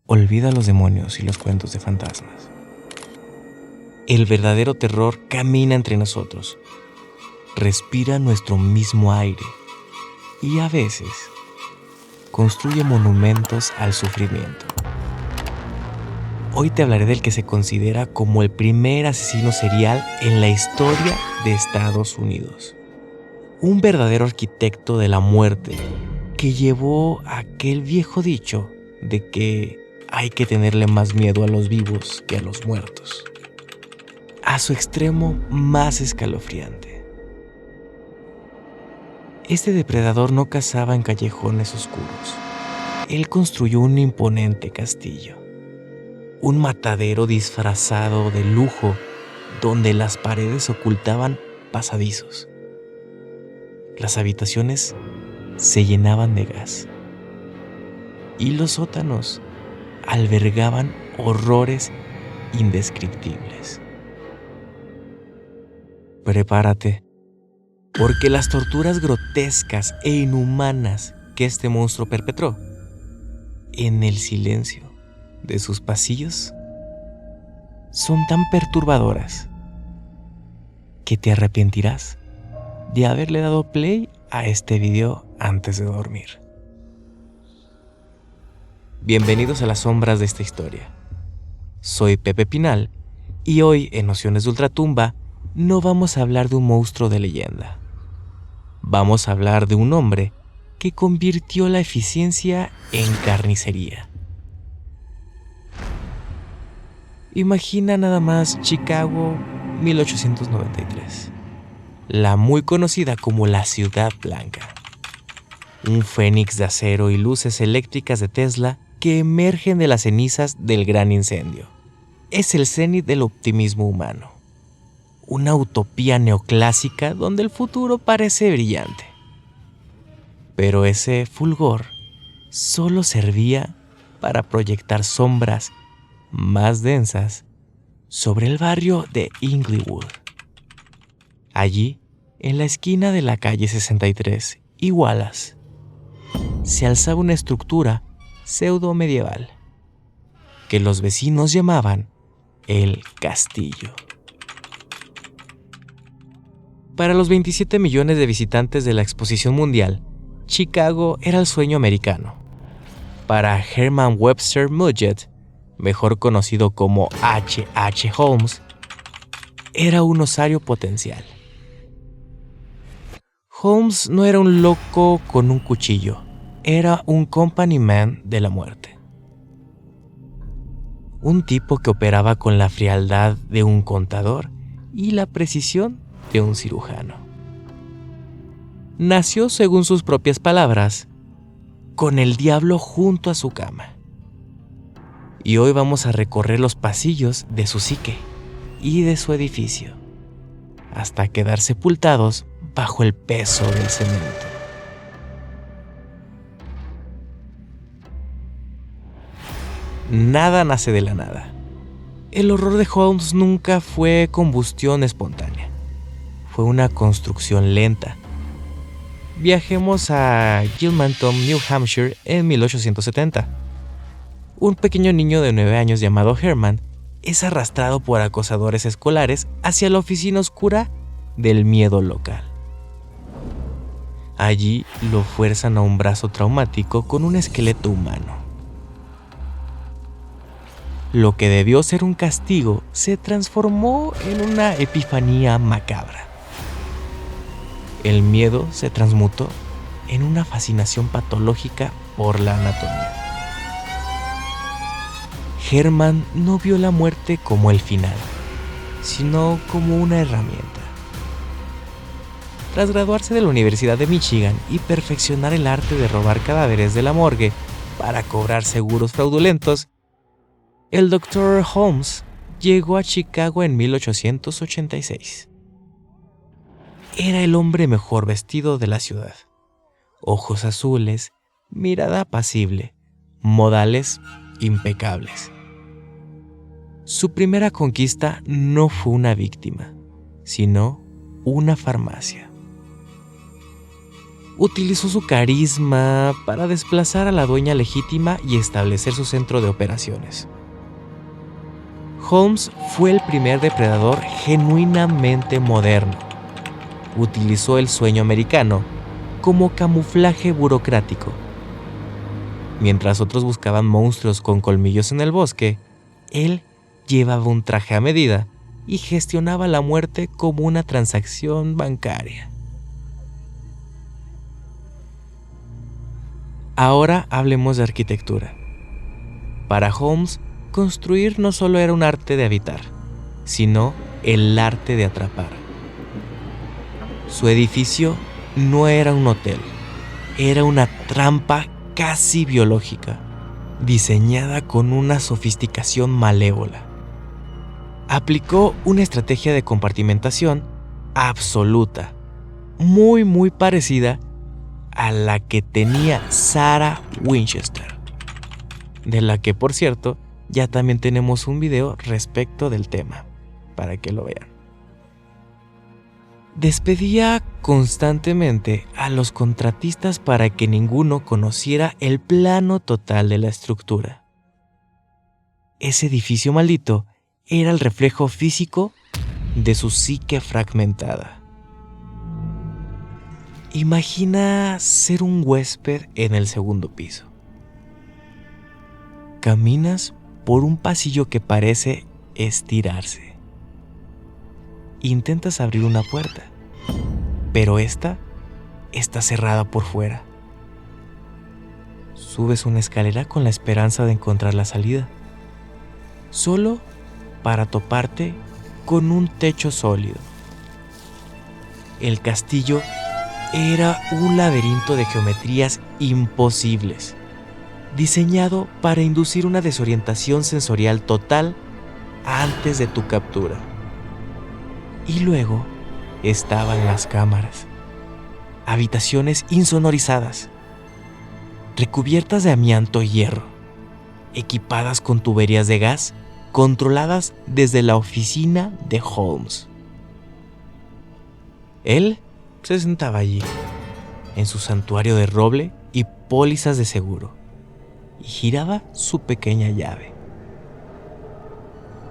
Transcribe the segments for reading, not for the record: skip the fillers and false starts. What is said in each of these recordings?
Olvida los demonios y los cuentos de fantasmas. El verdadero terror camina entre nosotros, respira nuestro mismo aire y a veces construye monumentos al sufrimiento. Hoy te hablaré del que se considera como el primer asesino serial en la historia de Estados Unidos. Un verdadero arquitecto de la muerte que llevó aquel viejo dicho de que hay que tenerle más miedo a los vivos que a los muertos, a su extremo más escalofriante. Este depredador no cazaba en callejones oscuros. Él construyó un imponente castillo, un matadero disfrazado de lujo donde las paredes ocultaban pasadizos. Las habitaciones se llenaban de gas y los sótanos albergaban horrores indescriptibles. Prepárate, porque las torturas grotescas e inhumanas que este monstruo perpetró en el silencio de sus pasillos son tan perturbadoras que te arrepentirás de haberle dado play a este video antes de dormir. Bienvenidos a las sombras de esta historia. Soy Pepe Pinal y hoy en Nociones de Ultratumba no vamos a hablar de un monstruo de leyenda. Vamos a hablar de un hombre que convirtió la eficiencia en carnicería. Imagina nada más Chicago 1893, la muy conocida como la Ciudad Blanca. Un fénix de acero y luces eléctricas de Tesla que emergen de las cenizas del gran incendio. Es el cenit del optimismo humano. Una utopía neoclásica donde el futuro parece brillante. Pero ese fulgor solo servía para proyectar sombras más densas sobre el barrio de Inglewood. Allí, en la esquina de la calle 63 y Wallace, se alzaba una estructura pseudo-medieval que los vecinos llamaban el castillo. Para los 27 millones de visitantes de la Exposición Mundial, Chicago era el sueño americano. Para Herman Webster Mudgett, mejor conocido como H.H. Holmes, era un osario potencial. Holmes no era un loco con un cuchillo, era un company man de la muerte. Un tipo que operaba con la frialdad de un contador y la precisión de un cirujano. Nació, según sus propias palabras, con el diablo junto a su cama. Y hoy vamos a recorrer los pasillos de su psique y de su edificio, hasta quedar sepultados bajo el peso del cemento. Nada nace de la nada. El horror de Holmes nunca fue combustión espontánea. Fue una construcción lenta. Viajemos a Gilmanton, New Hampshire, en 1870. Un pequeño niño de 9 años llamado Herman es arrastrado por acosadores escolares hacia la oficina oscura del miedo local. Allí lo fuerzan a un brazo traumático con un esqueleto humano. Lo que debió ser un castigo se transformó en una epifanía macabra. El miedo se transmutó en una fascinación patológica por la anatomía. Herman no vio la muerte como el final, sino como una herramienta. Tras graduarse de la Universidad de Michigan y perfeccionar el arte de robar cadáveres de la morgue para cobrar seguros fraudulentos, el Dr. Holmes llegó a Chicago en 1886. Era el hombre mejor vestido de la ciudad. Ojos azules, mirada apacible, modales impecables. Su primera conquista no fue una víctima, sino una farmacia. utilizó su carisma para desplazar a la dueña legítima y establecer su centro de operaciones. Holmes fue el primer depredador genuinamente moderno. Utilizó el sueño americano como camuflaje burocrático. Mientras otros buscaban monstruos con colmillos en el bosque, él llevaba un traje a medida y gestionaba la muerte como una transacción bancaria. Ahora hablemos de arquitectura. Para Holmes, construir no solo era un arte de habitar, sino el arte de atrapar. Su edificio no era un hotel, era una trampa casi biológica, diseñada con una sofisticación malévola. Aplicó una estrategia de compartimentación absoluta, muy parecida a la que tenía Sarah Winchester, de la que, por cierto, ya también tenemos un video respecto del tema, para que lo vean. Despedía constantemente a los contratistas para que ninguno conociera el plano total de la estructura. Ese edificio maldito era el reflejo físico de su psique fragmentada. Imagina ser un huésped en el segundo piso. Caminas por un pasillo que parece estirarse. Intentas abrir una puerta, pero esta está cerrada por fuera. Subes una escalera con la esperanza de encontrar la salida, solo para toparte con un techo sólido. El castillo era un laberinto de geometrías imposibles, diseñado para inducir una desorientación sensorial total antes de tu captura. Y luego estaban las cámaras, habitaciones insonorizadas, recubiertas de amianto y hierro, equipadas con tuberías de gas controladas desde la oficina de Holmes. Él se sentaba allí, en su santuario de roble y pólizas de seguro, y giraba su pequeña llave.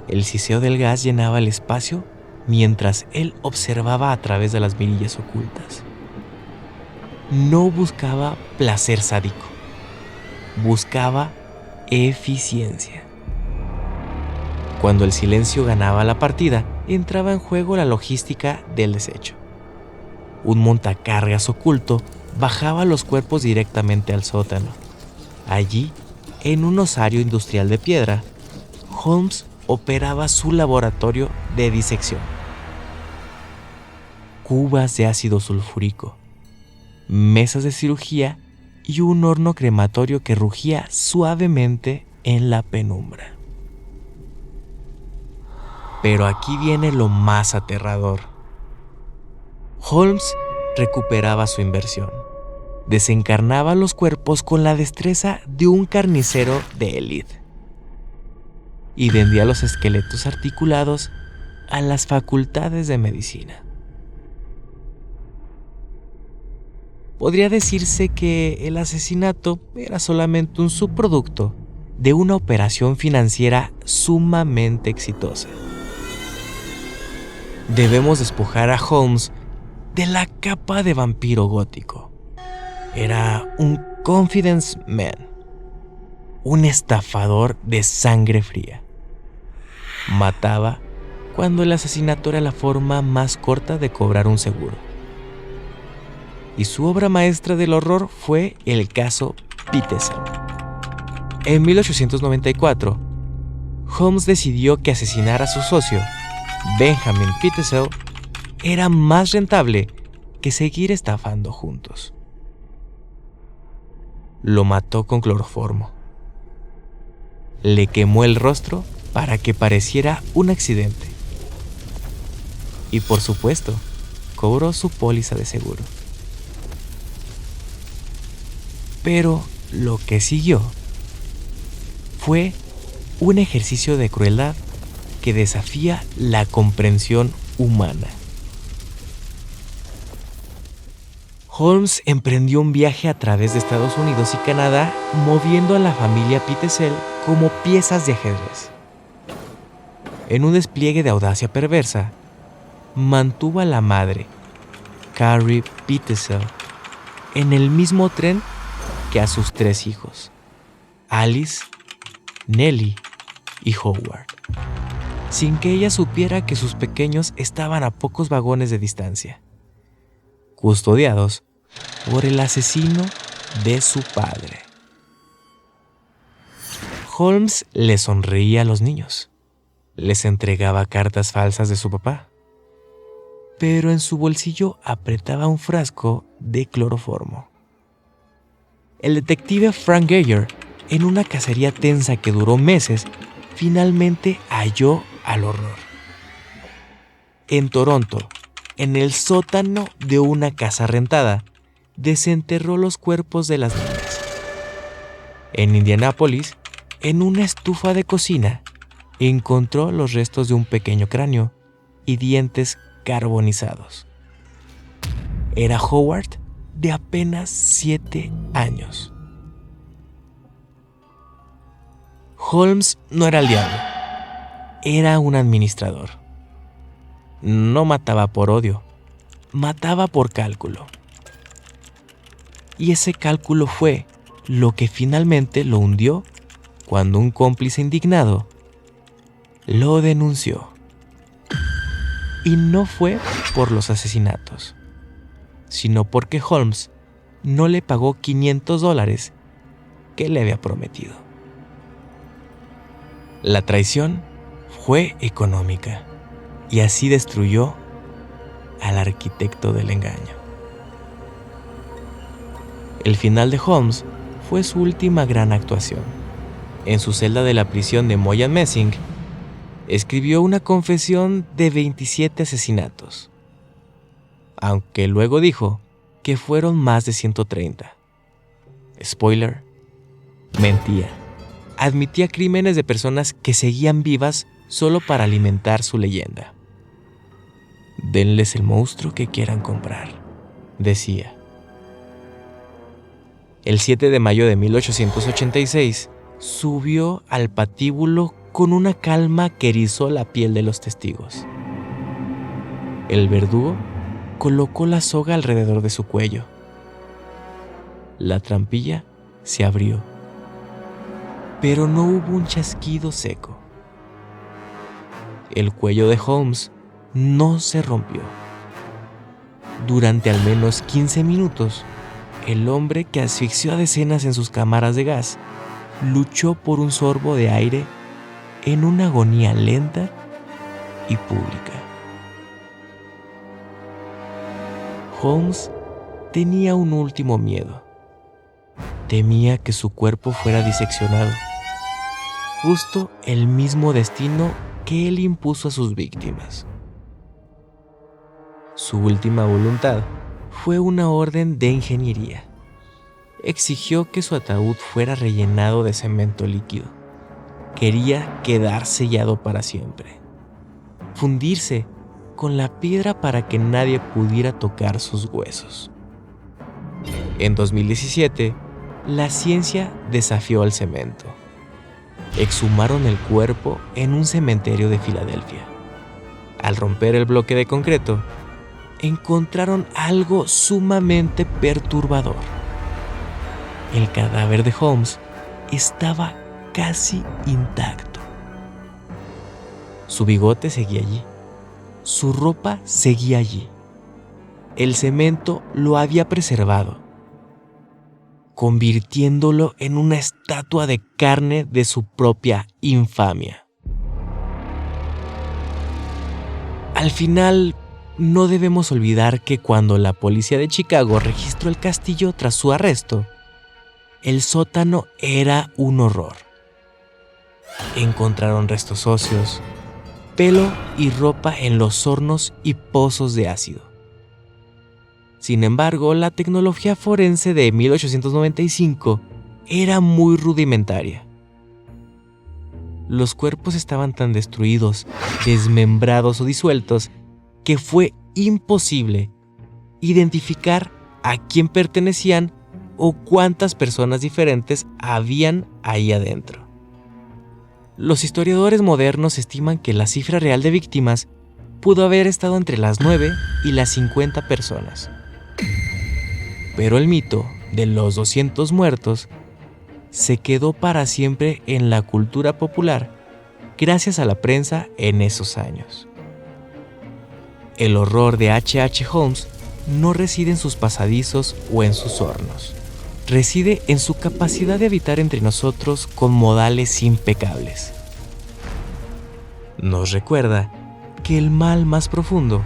El siseo del gas llenaba el espacio mientras él observaba a través de las mirillas ocultas. No buscaba placer sádico, buscaba eficiencia. Cuando el silencio ganaba la partida, entraba en juego la logística del desecho. Un montacargas oculto bajaba los cuerpos directamente al sótano. Allí, en un osario industrial de piedra, Holmes operaba su laboratorio de disección. Cubas de ácido sulfúrico, mesas de cirugía y un horno crematorio que rugía suavemente en la penumbra. Pero aquí viene lo más aterrador. Holmes recuperaba su inversión. Desencarnaba los cuerpos con la destreza de un carnicero de élite y vendía los esqueletos articulados a las facultades de medicina. Podría decirse que el asesinato era solamente un subproducto de una operación financiera sumamente exitosa. Debemos despojar a Holmes de la capa de vampiro gótico. Era un confidence man, un estafador de sangre fría. Mataba cuando el asesinato era la forma más corta de cobrar un seguro. Y su obra maestra del horror fue el caso Peterson. En 1894, Holmes decidió que asesinar a su socio, Benjamin Petersell, era más rentable que seguir estafando juntos. Lo mató con cloroformo. Le quemó el rostro para que pareciera un accidente. Y por supuesto, cobró su póliza de seguro. Pero lo que siguió fue un ejercicio de crueldad que desafía la comprensión humana. Holmes emprendió un viaje a través de Estados Unidos y Canadá, moviendo a la familia Pitesel como piezas de ajedrez. En un despliegue de audacia perversa, mantuvo a la madre, Carrie Pitesel, en el mismo tren que a sus 3 hijos, Alice, Nellie y Howard, sin que ella supiera que sus pequeños estaban a pocos vagones de distancia, custodiados por el asesino de su padre. Holmes le sonreía a los niños, les entregaba cartas falsas de su papá, pero en su bolsillo apretaba un frasco de cloroformo. El detective Frank Geyer, en una cacería tensa que duró meses, finalmente halló al horror. En Toronto, en el sótano de una casa rentada, desenterró los cuerpos de las niñas. En Indianápolis, en una estufa de cocina, encontró los restos de un pequeño cráneo y dientes carbonizados. Era Howard, de apenas 7 años. Holmes no era el diablo, era un administrador. No mataba por odio, mataba por cálculo. Y ese cálculo fue lo que finalmente lo hundió cuando un cómplice indignado lo denunció. Y no fue por los asesinatos, sino porque Holmes no le pagó $500 que le había prometido. La traición fue económica y así destruyó al arquitecto del engaño. El final de Holmes fue su última gran actuación. En su celda de la prisión de Moyane-Messing, escribió una confesión de 27 asesinatos, aunque luego dijo que fueron más de 130. Spoiler, mentía. Admitía crímenes de personas que seguían vivas solo para alimentar su leyenda. Denles el monstruo que quieran comprar, decía. El 7 de mayo de 1886, subió al patíbulo con una calma que erizó la piel de los testigos. El verdugo colocó la soga alrededor de su cuello. La trampilla se abrió, pero no hubo un chasquido seco. El cuello de Holmes no se rompió. Durante al menos 15 minutos, el hombre que asfixió a decenas en sus cámaras de gas luchó por un sorbo de aire en una agonía lenta y pública. Holmes tenía un último miedo. Temía que su cuerpo fuera diseccionado, justo el mismo destino que él impuso a sus víctimas. Su última voluntad fue una orden de ingeniería. Exigió que su ataúd fuera rellenado de cemento líquido. Quería quedar sellado para siempre, fundirse con la piedra para que nadie pudiera tocar sus huesos. En 2017, la ciencia desafió al cemento. Exhumaron el cuerpo en un cementerio de Filadelfia. Al romper el bloque de concreto, encontraron algo sumamente perturbador. El cadáver de Holmes estaba casi intacto. Su bigote seguía allí. Su ropa seguía allí. El cemento lo había preservado, convirtiéndolo en una estatua de carne de su propia infamia. Al final, no debemos olvidar que cuando la policía de Chicago registró el castillo tras su arresto, el sótano era un horror. Encontraron restos óseos, pelo y ropa en los hornos y pozos de ácido. Sin embargo, la tecnología forense de 1895 era muy rudimentaria. Los cuerpos estaban tan destruidos, desmembrados o disueltos que fue imposible identificar a quién pertenecían o cuántas personas diferentes habían ahí adentro. Los historiadores modernos estiman que la cifra real de víctimas pudo haber estado entre las 9 y las 50 personas. Pero el mito de los 200 muertos se quedó para siempre en la cultura popular gracias a la prensa en esos años. El horror de H.H. Holmes no reside en sus pasadizos o en sus hornos. Reside en su capacidad de habitar entre nosotros con modales impecables. Nos recuerda que el mal más profundo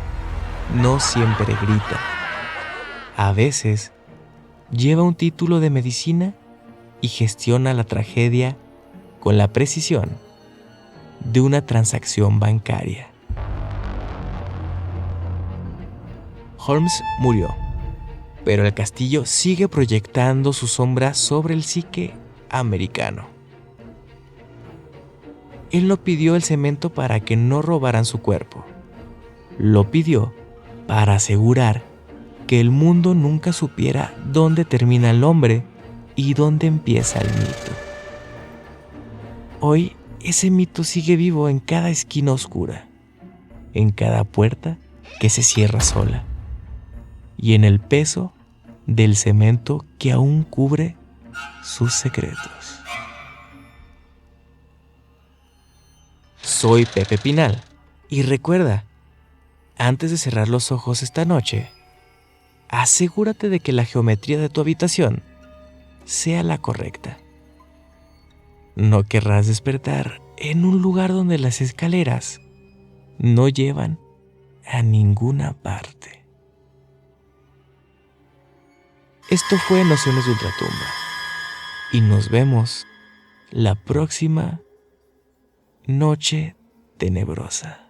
no siempre grita. A veces lleva un título de medicina y gestiona la tragedia con la precisión de una transacción bancaria. Holmes murió, pero el castillo sigue proyectando su sombra sobre el psique americano. Él no pidió el cemento para que no robaran su cuerpo. Lo pidió para asegurar que el mundo nunca supiera dónde termina el hombre y dónde empieza el mito. Hoy ese mito sigue vivo en cada esquina oscura, en cada puerta que se cierra sola y en el peso del cemento que aún cubre sus secretos. Soy Pepe Pinal y recuerda, antes de cerrar los ojos esta noche, asegúrate de que la geometría de tu habitación sea la correcta. No querrás despertar en un lugar donde las escaleras no llevan a ninguna parte. Esto fue Nociones de Ultratumba y nos vemos la próxima noche tenebrosa.